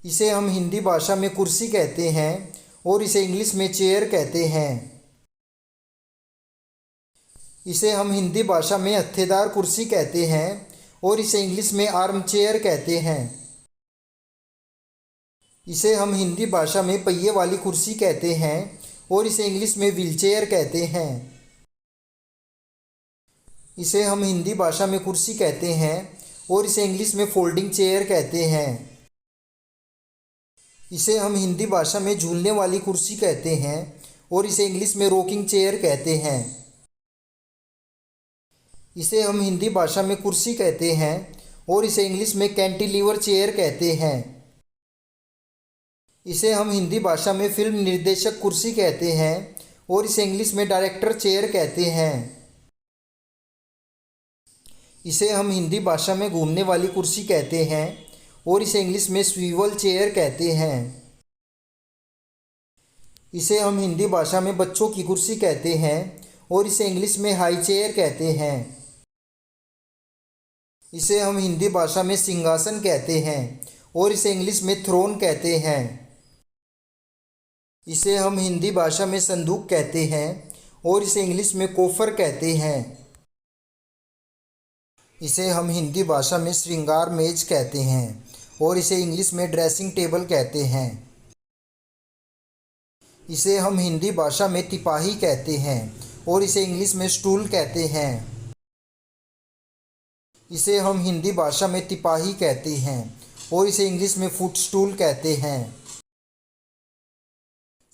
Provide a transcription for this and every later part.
इसे हम हिंदी भाषा में कुर्सी कहते हैं और इसे इंग्लिश में चेयर कहते हैं। इसे हम हिंदी भाषा में हत्थेदार कुर्सी कहते हैं और इसे इंग्लिश में आर्म चेयर कहते हैं। इसे हम हिंदी भाषा में पहिए वाली कुर्सी कहते हैं और इसे इंग्लिश में व्हीलचेयर कहते हैं। इसे हम हिंदी भाषा में कुर्सी कहते हैं और इसे इंग्लिश में फोल्डिंग चेयर कहते हैं। इसे हम हिंदी भाषा में झूलने वाली कुर्सी कहते हैं और इसे इंग्लिश में रॉकिंग चेयर कहते हैं। इसे हम हिंदी भाषा में कुर्सी कहते हैं और इसे इंग्लिश में कैंटिलीवर चेयर कहते हैं। इसे हम हिंदी भाषा में फिल्म निर्देशक कुर्सी कहते हैं और इसे इंग्लिश में डायरेक्टर चेयर कहते हैं। इसे हम हिंदी भाषा में घूमने वाली कुर्सी कहते हैं और इसे इंग्लिश में स्वीवल चेयर कहते हैं। इसे हम हिंदी भाषा में बच्चों की कुर्सी कहते हैं और इसे इंग्लिश में हाई चेयर कहते हैं। इसे हम हिंदी भाषा में सिंहासन कहते हैं और इसे इंग्लिश में थ्रोन कहते हैं। इसे हम हिंदी भाषा में संदूक कहते हैं और इसे इंग्लिश में कोफर कहते हैं। इसे हम हिंदी भाषा में श्रृंगार मेज कहते हैं और इसे इंग्लिश में ड्रेसिंग टेबल कहते हैं। इसे हम हिंदी भाषा में तिपाही कहते हैं और इसे इंग्लिश में स्टूल कहते हैं। इसे हम हिंदी भाषा में तिपाही कहते हैं और इसे इंग्लिश में फुट स्टूल कहते हैं।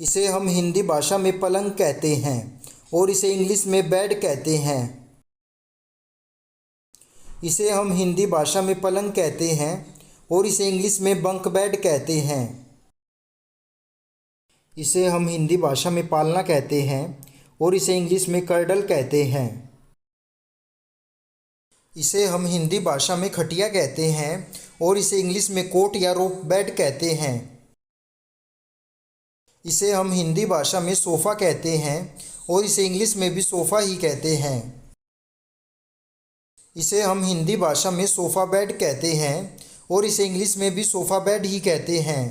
इसे हम हिंदी भाषा में पलंग कहते हैं और इसे इंग्लिश में बेड कहते हैं। इसे हम हिंदी भाषा में पलंग कहते हैं और इसे इंग्लिश में बंक बेड कहते हैं। इसे हम हिंदी भाषा में पालना कहते हैं और इसे इंग्लिश में कर्डल कहते हैं। इसे हम हिंदी भाषा में खटिया कहते हैं और इसे इंग्लिश में कोट या रोप बेड कहते हैं। इसे हम हिंदी भाषा में सोफ़ा कहते हैं और इसे इंग्लिश में भी सोफ़ा ही कहते हैं। इसे हम हिंदी भाषा में सोफ़ा बेड कहते हैं और इसे इंग्लिश में भी सोफ़ा बेड ही कहते हैं।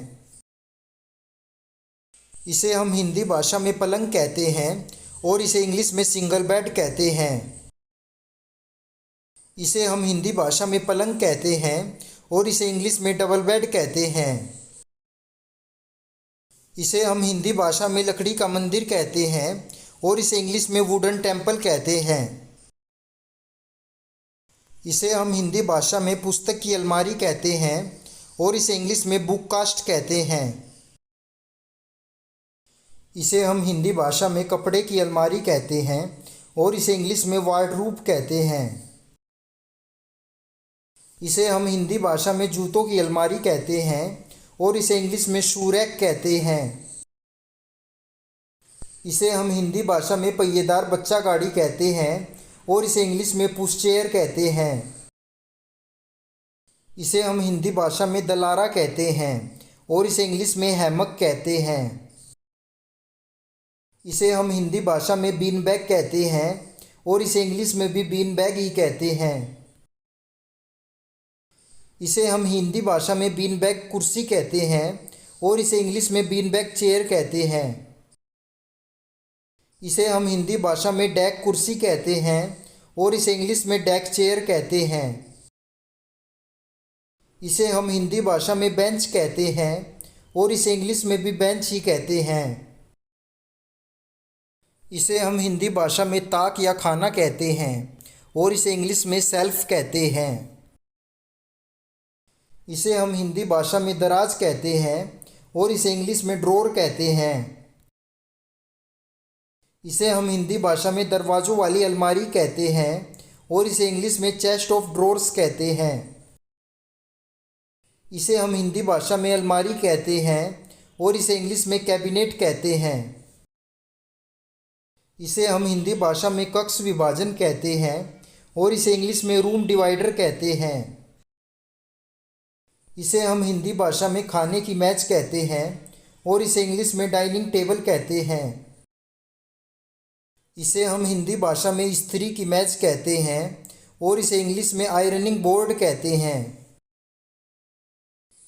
इसे हम हिंदी भाषा में पलंग कहते हैं और इसे इंग्लिश में सिंगल बेड कहते हैं। इसे हम हिंदी भाषा में पलंग कहते हैं और इसे इंग्लिश में डबल बेड कहते हैं। इसे हम हिंदी भाषा में लकड़ी का मंदिर कहते हैं और इसे इंग्लिश में वुडन टेम्पल कहते हैं। इसे हम हिंदी भाषा में पुस्तक की अलमारी कहते हैं और इसे इंग्लिश में बुक कास्ट कहते हैं। इसे हम हिंदी भाषा में कपड़े की अलमारी कहते हैं और इसे इंग्लिश में वार्डरोब कहते हैं। इसे हम हिंदी भाषा में जूतों की अलमारी कहते हैं और इसे इंग्लिश में शू रैक कहते हैं। इसे हम हिंदी भाषा में पहिएदार बच्चा गाड़ी कहते हैं और इसे इंग्लिश में पुश चेयर कहते हैं। इसे हम हिंदी भाषा में दलारा कहते हैं और इसे इंग्लिश में हैमक कहते हैं। इसे हम हिंदी भाषा में बीन बैग कहते हैं और इसे इंग्लिश में भी बीन बैग ही कहते हैं। इसे हम हिंदी भाषा में बीन बैग कुर्सी कहते हैं और इसे इंग्लिश में बीन बैग चेयर कहते हैं। इसे हम हिंदी भाषा में डेक कुर्सी कहते हैं और इसे इंग्लिश में डेक चेयर कहते हैं। इसे हम हिंदी भाषा में बेंच कहते हैं और इसे इंग्लिश में भी बेंच ही कहते हैं। इसे हम हिंदी भाषा में ताक या खाना कहते हैं और इसे इंग्लिश में सेल्फ कहते हैं। इसे हम हिंदी भाषा में दराज कहते हैं और इसे इंग्लिश में ड्रॉर कहते हैं। इसे हम हिंदी भाषा में दरवाज़ों वाली अलमारी कहते हैं और इसे इंग्लिश में चेस्ट ऑफ ड्रॉर्स कहते हैं। इसे हम हिंदी भाषा में अलमारी कहते हैं और इसे इंग्लिश में कैबिनेट कहते हैं। इसे हम हिंदी भाषा में कक्ष विभाजन कहते हैं और इसे इंग्लिश में रूम डिवाइडर कहते हैं। इसे हम हिंदी भाषा में खाने की मेज कहते हैं और इसे इंग्लिश में डाइनिंग टेबल कहते हैं। इसे हम हिंदी भाषा में इस्त्री की मेज कहते हैं और इसे इंग्लिश में आयरनिंग बोर्ड कहते हैं।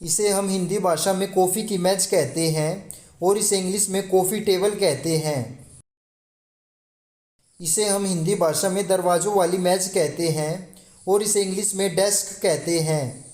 इसे हम हिंदी भाषा में कॉफ़ी की मेज कहते हैं और इसे इंग्लिश में कॉफ़ी टेबल कहते हैं। इसे हम हिंदी भाषा में दरवाज़ों वाली मेज कहते हैं और इसे इंग्लिश में डेस्क कहते हैं।